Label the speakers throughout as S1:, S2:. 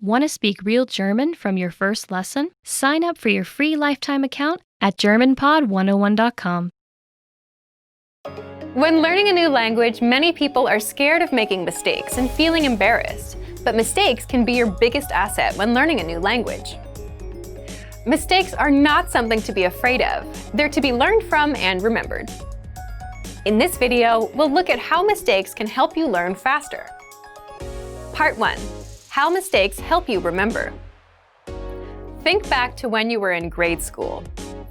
S1: Want to speak real German from your first lesson? Sign up for your free lifetime account at GermanPod101.com.
S2: When learning a new language, many people are scared of making mistakes and feeling embarrassed. But mistakes can be your biggest asset when learning a new language. Mistakes are not something to be afraid of. They're to be learned from and remembered. In this video, we'll look at how mistakes can help you learn faster. Part 1. How mistakes help you remember. Think back to when you were in grade school.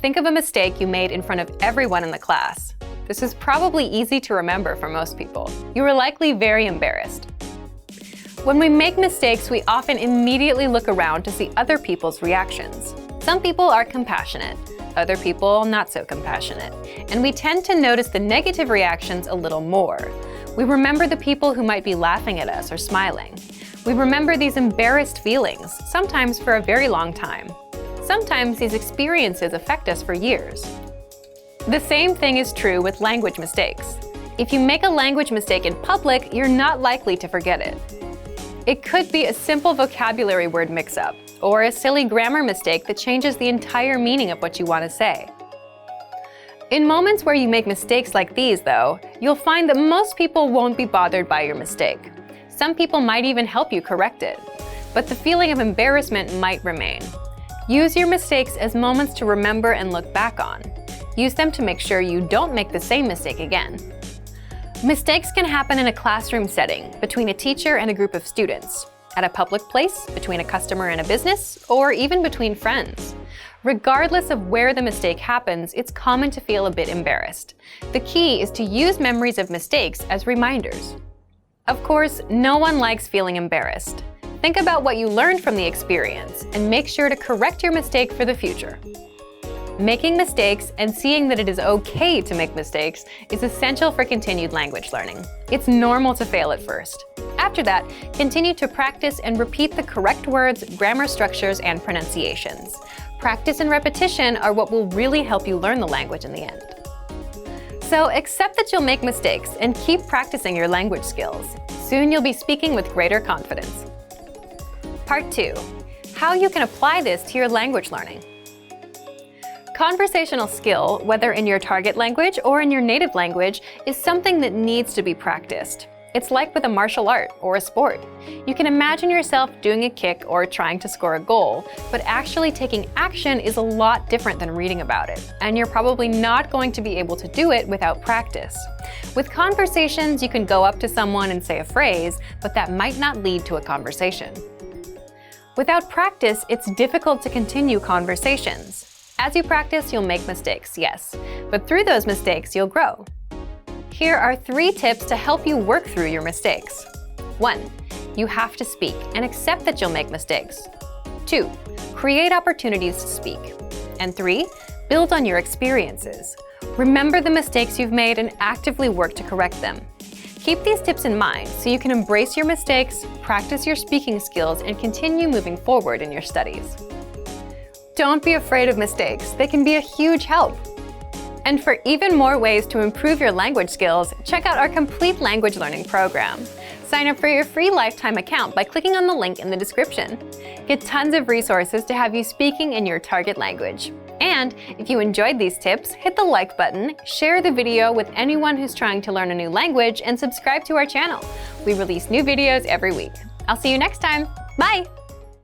S2: Think of a mistake you made in front of everyone in the class. This is probably easy to remember for most people. You were likely very embarrassed. When we make mistakes, we often immediately look around to see other people's reactions. Some people are compassionate, other people not so compassionate, and we tend to notice the negative reactions a little more. We remember the people who might be laughing at us or smiling. We remember these embarrassed feelings, sometimes for a very long time. Sometimes these experiences affect us for years. The same thing is true with language mistakes. If you make a language mistake in public, you're not likely to forget it. It could be a simple vocabulary word mix-up, or a silly grammar mistake that changes the entire meaning of what you want to say. In moments where you make mistakes like these, though, you'll find that most people won't be bothered by your mistake. Some people might even help you correct it, but the feeling of embarrassment might remain. Use your mistakes as moments to remember and look back on. Use them to make sure you don't make the same mistake again. Mistakes can happen in a classroom setting, between a teacher and a group of students, at a public place, between a customer and a business, or even between friends. Regardless of where the mistake happens, it's common to feel a bit embarrassed. The key is to use memories of mistakes as reminders. Of course, no one likes feeling embarrassed. Think about what you learned from the experience and make sure to correct your mistake for the future. Making mistakes and seeing that it is okay to make mistakes is essential for continued language learning. It's normal to fail at first. After that, continue to practice and repeat the correct words, grammar structures, and pronunciations. Practice and repetition are what will really help you learn the language in the end. So accept that you'll make mistakes and keep practicing your language skills. Soon you'll be speaking with greater confidence. Part 2. How you can apply this to your language learning. Conversational skill, whether in your target language or in your native language, is something that needs to be practiced. It's like with a martial art or a sport. You can imagine yourself doing a kick or trying to score a goal, but actually taking action is a lot different than reading about it, and you're probably not going to be able to do it without practice. With conversations, you can go up to someone and say a phrase, but that might not lead to a conversation. Without practice, it's difficult to continue conversations. As you practice, you'll make mistakes, yes, but through those mistakes, you'll grow. Here are 3 tips to help you work through your mistakes. 1. You have to speak and accept that you'll make mistakes. 2. Create opportunities to speak. And 3. Build on your experiences. Remember the mistakes you've made and actively work to correct them. Keep these tips in mind so you can embrace your mistakes, practice your speaking skills, and continue moving forward in your studies. Don't be afraid of mistakes. They can be a huge help. And for even more ways to improve your language skills, check out our complete language learning program. Sign up for your free lifetime account by clicking on the link in the description. Get tons of resources to have you speaking in your target language. And if you enjoyed these tips, hit the like button, share the video with anyone who's trying to learn a new language, and subscribe to our channel. We release new videos every week. I'll see you next time. Bye!